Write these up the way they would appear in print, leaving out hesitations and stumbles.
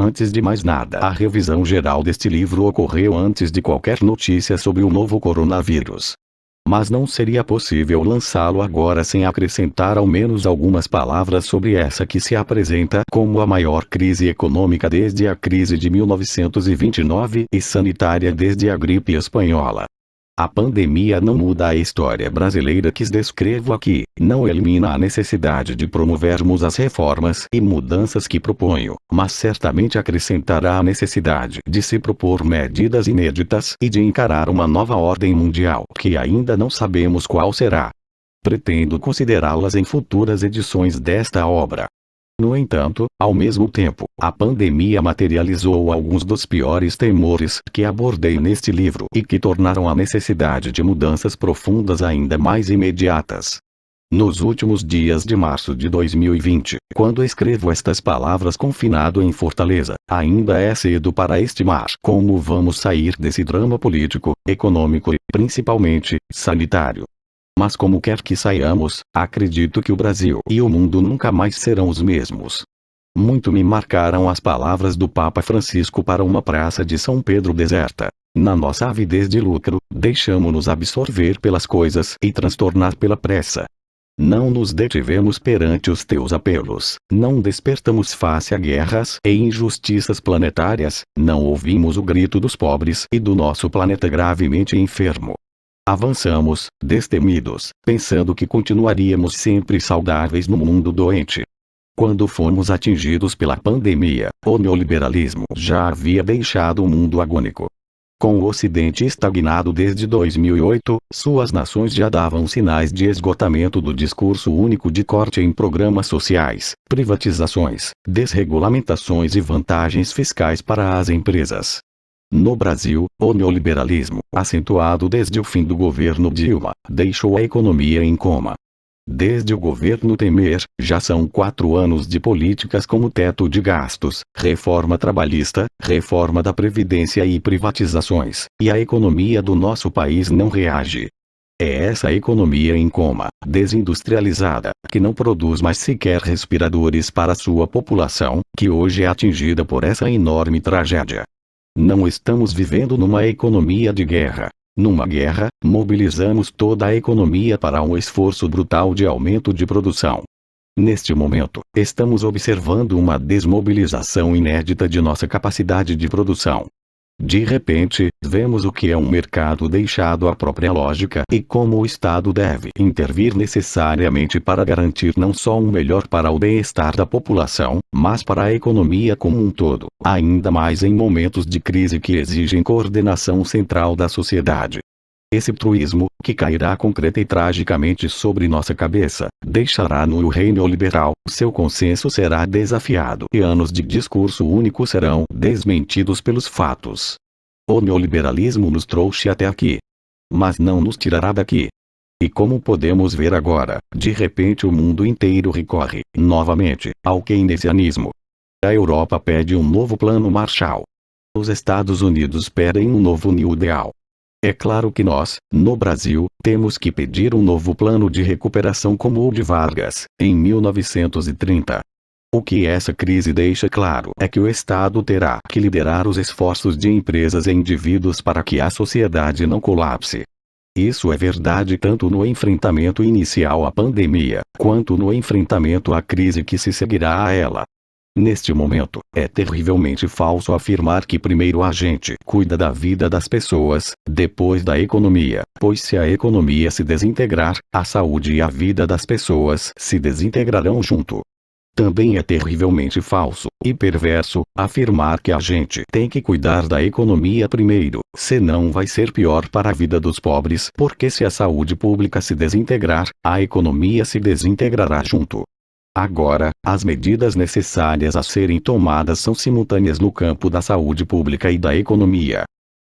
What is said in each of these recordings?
Antes de mais nada, a revisão geral deste livro ocorreu antes de qualquer notícia sobre o novo coronavírus. Mas não seria possível lançá-lo agora sem acrescentar ao menos algumas palavras sobre essa que se apresenta como a maior crise econômica desde a crise de 1929 e sanitária desde a gripe espanhola. A pandemia não muda a história brasileira que descrevo aqui, não elimina a necessidade de promovermos as reformas e mudanças que proponho, mas certamente acrescentará a necessidade de se propor medidas inéditas e de encarar uma nova ordem mundial que ainda não sabemos qual será. Pretendo considerá-las em futuras edições desta obra. No entanto, ao mesmo tempo, a pandemia materializou alguns dos piores temores que abordei neste livro e que tornaram a necessidade de mudanças profundas ainda mais imediatas. Nos últimos dias de março de 2020, quando escrevo estas palavras confinado em Fortaleza, ainda é cedo para estimar como vamos sair desse drama político, econômico e, principalmente, sanitário. Mas como quer que saiamos, acredito que o Brasil e o mundo nunca mais serão os mesmos. Muito me marcaram as palavras do Papa Francisco para uma praça de São Pedro deserta. Na nossa avidez de lucro, deixamo-nos absorver pelas coisas e transtornar pela pressa. Não nos detivemos perante os teus apelos, não despertamos face a guerras e injustiças planetárias, não ouvimos o grito dos pobres e do nosso planeta gravemente enfermo. Avançamos, destemidos, pensando que continuaríamos sempre saudáveis no mundo doente. Quando fomos atingidos pela pandemia, o neoliberalismo já havia deixado o mundo agônico. Com o Ocidente estagnado desde 2008, suas nações já davam sinais de esgotamento do discurso único de corte em programas sociais, privatizações, desregulamentações e vantagens fiscais para as empresas. No Brasil, o neoliberalismo, acentuado desde o fim do governo Dilma, deixou a economia em coma. Desde o governo Temer, já são 4 anos de políticas como teto de gastos, reforma trabalhista, reforma da Previdência e privatizações, e a economia do nosso país não reage. É essa economia em coma, desindustrializada, que não produz mais sequer respiradores para sua população, que hoje é atingida por essa enorme tragédia. Não estamos vivendo numa economia de guerra. Numa guerra, mobilizamos toda a economia para um esforço brutal de aumento de produção. Neste momento, estamos observando uma desmobilização inédita de nossa capacidade de produção. De repente, vemos o que é um mercado deixado à própria lógica e como o Estado deve intervir necessariamente para garantir não só um melhor para o bem-estar da população, mas para a economia como um todo, ainda mais em momentos de crise que exigem coordenação central da sociedade. Esse truísmo, que cairá concreta e tragicamente sobre nossa cabeça, deixará no reino liberal, seu consenso será desafiado e anos de discurso único serão desmentidos pelos fatos. O neoliberalismo nos trouxe até aqui. Mas não nos tirará daqui. E como podemos ver agora, de repente o mundo inteiro recorre, novamente, ao keynesianismo. A Europa pede um novo plano Marshall. Os Estados Unidos pedem um novo New Deal. É claro que nós, no Brasil, temos que pedir um novo plano de recuperação como o de Vargas, em 1930. O que essa crise deixa claro é que o Estado terá que liderar os esforços de empresas e indivíduos para que a sociedade não colapse. Isso é verdade tanto no enfrentamento inicial à pandemia, quanto no enfrentamento à crise que se seguirá a ela. Neste momento, é terrivelmente falso afirmar que primeiro a gente cuida da vida das pessoas, depois da economia, pois se a economia se desintegrar, a saúde e a vida das pessoas se desintegrarão junto. Também é terrivelmente falso, e perverso, afirmar que a gente tem que cuidar da economia primeiro, senão vai ser pior para a vida dos pobres, porque se a saúde pública se desintegrar, a economia se desintegrará junto. Agora, as medidas necessárias a serem tomadas são simultâneas no campo da saúde pública e da economia.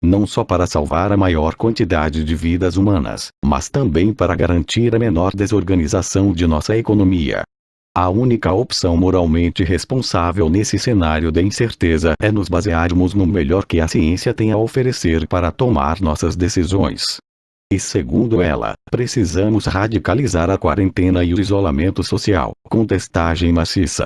Não só para salvar a maior quantidade de vidas humanas, mas também para garantir a menor desorganização de nossa economia. A única opção moralmente responsável nesse cenário de incerteza é nos basearmos no melhor que a ciência tem a oferecer para tomar nossas decisões. E segundo ela, precisamos radicalizar a quarentena e o isolamento social, com testagem maciça.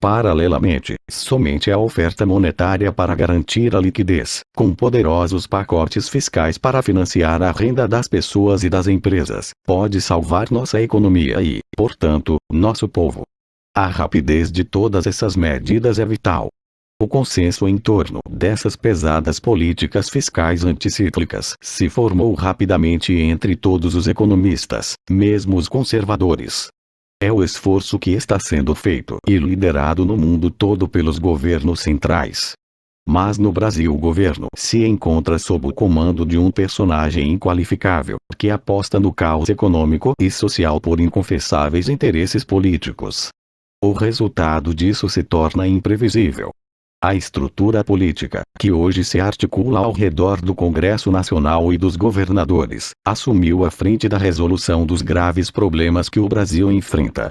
Paralelamente, somente a oferta monetária para garantir a liquidez, com poderosos pacotes fiscais para financiar a renda das pessoas e das empresas, pode salvar nossa economia e, portanto, nosso povo. A rapidez de todas essas medidas é vital. O consenso em torno dessas pesadas políticas fiscais anticíclicas se formou rapidamente entre todos os economistas, mesmo os conservadores. É o esforço que está sendo feito e liderado no mundo todo pelos governos centrais. Mas no Brasil o governo se encontra sob o comando de um personagem inqualificável, que aposta no caos econômico e social por inconfessáveis interesses políticos. O resultado disso se torna imprevisível. A estrutura política, que hoje se articula ao redor do Congresso Nacional e dos governadores, assumiu a frente da resolução dos graves problemas que o Brasil enfrenta.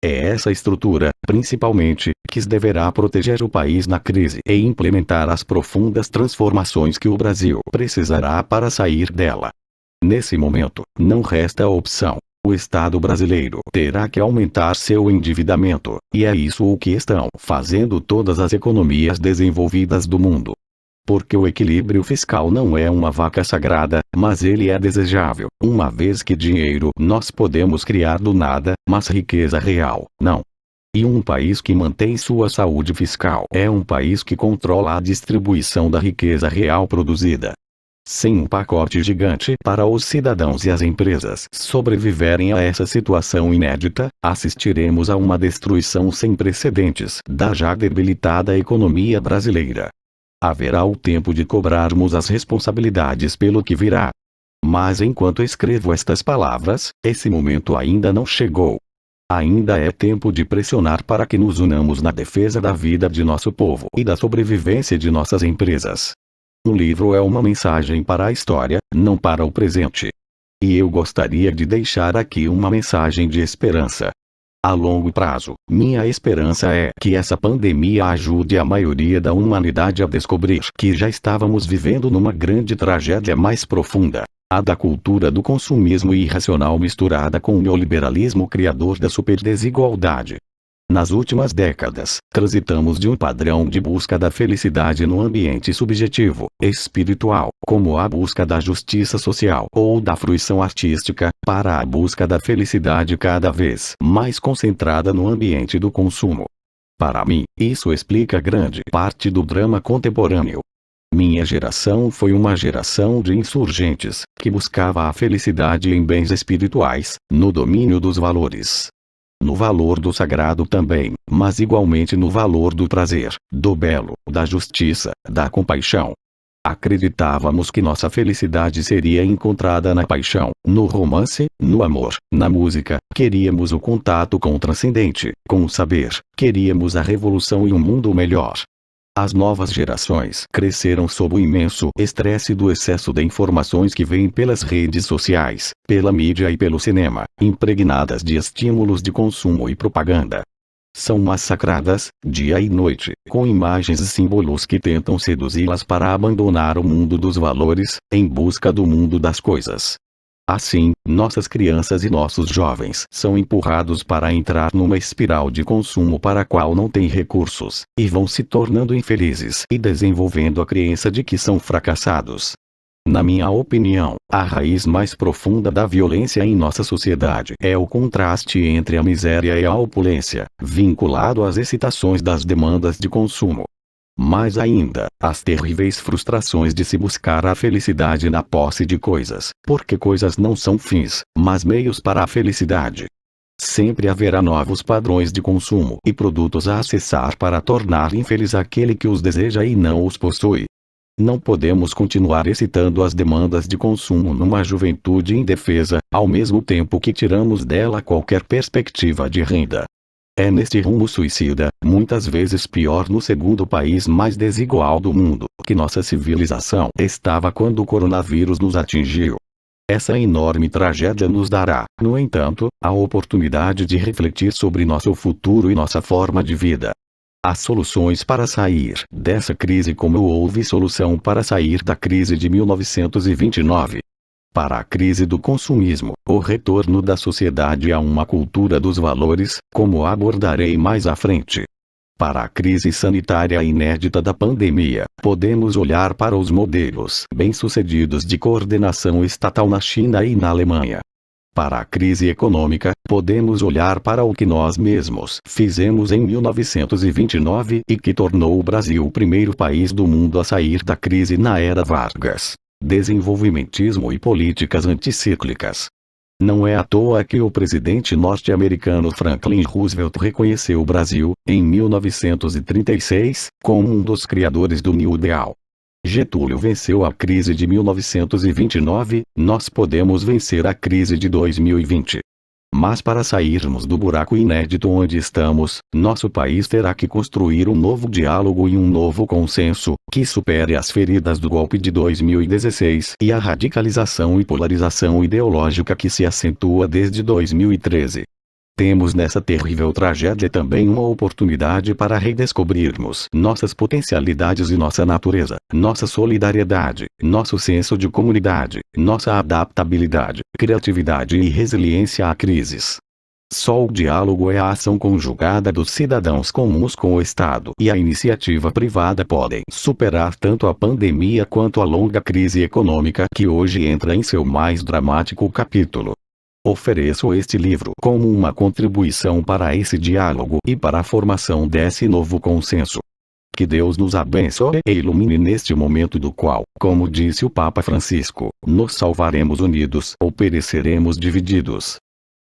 É essa estrutura, principalmente, que deverá proteger o país na crise e implementar as profundas transformações que o Brasil precisará para sair dela. Nesse momento, não resta opção. O Estado brasileiro terá que aumentar seu endividamento, e é isso o que estão fazendo todas as economias desenvolvidas do mundo. Porque o equilíbrio fiscal não é uma vaca sagrada, mas ele é desejável, uma vez que dinheiro nós podemos criar do nada, mas riqueza real, não. E um país que mantém sua saúde fiscal é um país que controla a distribuição da riqueza real produzida. Sem um pacote gigante para os cidadãos e as empresas sobreviverem a essa situação inédita, assistiremos a uma destruição sem precedentes da já debilitada economia brasileira. Haverá o tempo de cobrarmos as responsabilidades pelo que virá. Mas enquanto escrevo estas palavras, esse momento ainda não chegou. Ainda é tempo de pressionar para que nos unamos na defesa da vida de nosso povo e da sobrevivência de nossas empresas. O livro é uma mensagem para a história, não para o presente. E eu gostaria de deixar aqui uma mensagem de esperança. A longo prazo, minha esperança é que essa pandemia ajude a maioria da humanidade a descobrir que já estávamos vivendo numa grande tragédia mais profunda, a da cultura do consumismo irracional misturada com o neoliberalismo criador da superdesigualdade. Nas últimas décadas, transitamos de um padrão de busca da felicidade no ambiente subjetivo, espiritual, como a busca da justiça social ou da fruição artística, para a busca da felicidade cada vez mais concentrada no ambiente do consumo. Para mim, isso explica grande parte do drama contemporâneo. Minha geração foi uma geração de insurgentes, que buscava a felicidade em bens espirituais, no domínio dos valores. No valor do sagrado também, mas igualmente no valor do prazer, do belo, da justiça, da compaixão. Acreditávamos que nossa felicidade seria encontrada na paixão, no romance, no amor, na música. Queríamos o contato com o transcendente, com o saber. Queríamos a revolução e um mundo melhor. As novas gerações cresceram sob o imenso estresse do excesso de informações que vêm pelas redes sociais, pela mídia e pelo cinema, impregnadas de estímulos de consumo e propaganda. São massacradas, dia e noite, com imagens e símbolos que tentam seduzi-las para abandonar o mundo dos valores, em busca do mundo das coisas. Assim, nossas crianças e nossos jovens são empurrados para entrar numa espiral de consumo para a qual não têm recursos, e vão se tornando infelizes e desenvolvendo a crença de que são fracassados. Na minha opinião, a raiz mais profunda da violência em nossa sociedade é o contraste entre a miséria e a opulência, vinculado às excitações das demandas de consumo. Mais ainda, as terríveis frustrações de se buscar a felicidade na posse de coisas, porque coisas não são fins, mas meios para a felicidade. Sempre haverá novos padrões de consumo e produtos a acessar para tornar infeliz aquele que os deseja e não os possui. Não podemos continuar excitando as demandas de consumo numa juventude indefesa, ao mesmo tempo que tiramos dela qualquer perspectiva de renda. É neste rumo suicida, muitas vezes pior no segundo país mais desigual do mundo, que nossa civilização estava quando o coronavírus nos atingiu. Essa enorme tragédia nos dará, no entanto, a oportunidade de refletir sobre nosso futuro e nossa forma de vida. Há soluções para sair dessa crise como houve solução para sair da crise de 1929. Para a crise do consumismo, o retorno da sociedade a uma cultura dos valores, como abordarei mais à frente. Para a crise sanitária inédita da pandemia, podemos olhar para os modelos bem-sucedidos de coordenação estatal na China e na Alemanha. Para a crise econômica, podemos olhar para o que nós mesmos fizemos em 1929 e que tornou o Brasil o primeiro país do mundo a sair da crise na era Vargas. Desenvolvimentismo e políticas anticíclicas. Não é à toa que o presidente norte-americano Franklin Roosevelt reconheceu o Brasil, em 1936, como um dos criadores do New Deal. Getúlio venceu a crise de 1929, nós podemos vencer a crise de 2020. Mas para sairmos do buraco inédito onde estamos, nosso país terá que construir um novo diálogo e um novo consenso, que supere as feridas do golpe de 2016 e a radicalização e polarização ideológica que se acentua desde 2013. Temos nessa terrível tragédia também uma oportunidade para redescobrirmos nossas potencialidades e nossa natureza, nossa solidariedade, nosso senso de comunidade, nossa adaptabilidade, criatividade e resiliência a crises. Só o diálogo e a ação conjugada dos cidadãos comuns com o Estado e a iniciativa privada podem superar tanto a pandemia quanto a longa crise econômica que hoje entra em seu mais dramático capítulo. Ofereço este livro como uma contribuição para esse diálogo e para a formação desse novo consenso. Que Deus nos abençoe e ilumine neste momento do qual, como disse o Papa Francisco, nos salvaremos unidos ou pereceremos divididos.